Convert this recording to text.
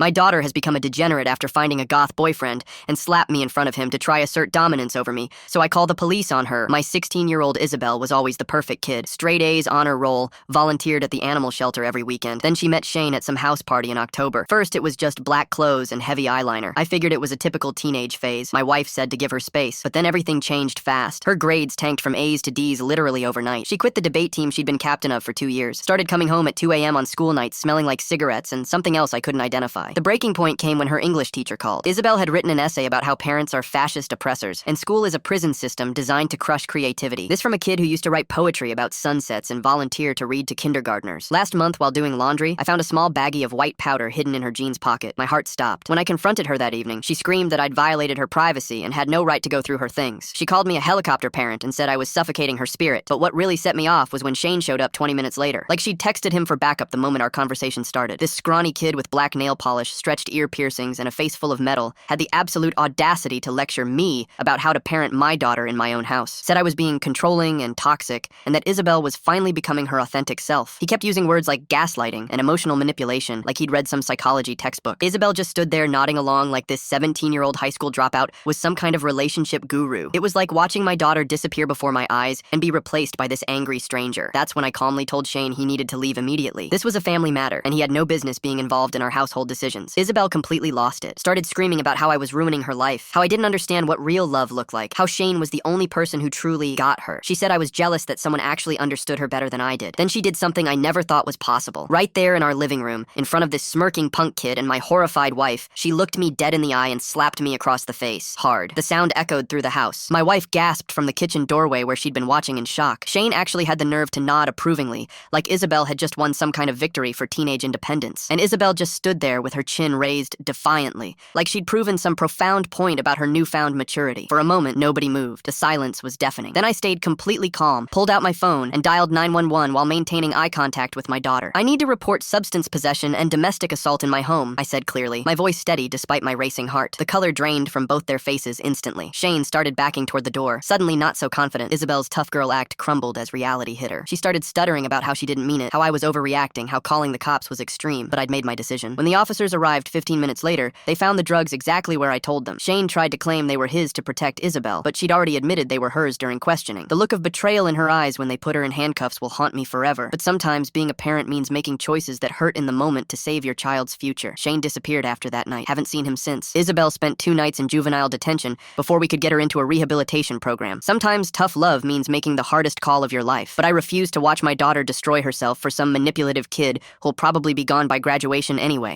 My daughter has become a degenerate after finding a goth boyfriend and slapped me in front of him to try assert dominance over me, so I call the police on her. My 16-year-old Isabel was always the perfect kid. Straight A's, honor roll, volunteered at the animal shelter every weekend. Then she met Shane at some house party in October. First, it was just black clothes and heavy eyeliner. I figured it was a typical teenage phase. My wife said to give her space, but then everything changed fast. Her grades tanked from A's to D's literally overnight. She quit the debate team she'd been captain of for 2 years. Started coming home at 2 a.m. on school nights smelling like cigarettes and something else I couldn't identify. The breaking point came when her English teacher called. Isabel had written an essay about how parents are fascist oppressors, and school is a prison system designed to crush creativity. This from a kid who used to write poetry about sunsets and volunteer to read to kindergartners. Last month, while doing laundry, I found a small baggie of white powder hidden in her jeans pocket. My heart stopped. When I confronted her that evening, she screamed that I'd violated her privacy and had no right to go through her things. She called me a helicopter parent and said I was suffocating her spirit, but what really set me off was when Shane showed up 20 minutes later. Like she'd texted him for backup the moment our conversation started. This scrawny kid with black nail polish, stretched ear piercings, and a face full of metal had the absolute audacity to lecture me about how to parent my daughter in my own house. Said I was being controlling and toxic, and that Isabel was finally becoming her authentic self. He kept using words like gaslighting and emotional manipulation, like he'd read some psychology textbook. Isabel just stood there nodding along like this 17-year-old high school dropout was some kind of relationship guru. It was like watching my daughter disappear before my eyes and be replaced by this angry stranger. That's when I calmly told Shane he needed to leave immediately. This was a family matter, and he had no business being involved in our household decisions. Isabel completely lost it. Started screaming about how I was ruining her life, how I didn't understand what real love looked like, how Shane was the only person who truly got her. She said I was jealous that someone actually understood her better than I did. Then she did something I never thought was possible. Right there in our living room, in front of this smirking punk kid and my horrified wife, she looked me dead in the eye and slapped me across the face, hard. The sound echoed through the house. My wife gasped from the kitchen doorway where she'd been watching in shock. Shane actually had the nerve to nod approvingly, like Isabel had just won some kind of victory for teenage independence. And Isabel just stood there with her chin raised defiantly, like she'd proven some profound point about her newfound maturity. For a moment, nobody moved. The silence was deafening. Then I stayed completely calm, pulled out my phone, and dialed 911 while maintaining eye contact with my daughter. I need to report substance possession and domestic assault in my home, I said clearly, my voice steady despite my racing heart. The color drained from both their faces instantly. Shane started backing toward the door, suddenly not so confident. Isabel's tough girl act crumbled as reality hit her. She started stuttering about how she didn't mean it, how I was overreacting, how calling the cops was extreme, but I'd made my decision. When the officers arrived 15 minutes later, they found the drugs exactly where I told them. Shane tried to claim they were his to protect Isabel, but she'd already admitted they were hers during questioning. The look of betrayal in her eyes when they put her in handcuffs will haunt me forever, but sometimes being a parent means making choices that hurt in the moment to save your child's future. Shane disappeared after that night. Haven't seen him since. Isabel spent 2 nights in juvenile detention before we could get her into a rehabilitation program. Sometimes tough love means making the hardest call of your life, but I refuse to watch my daughter destroy herself for some manipulative kid who'll probably be gone by graduation anyway.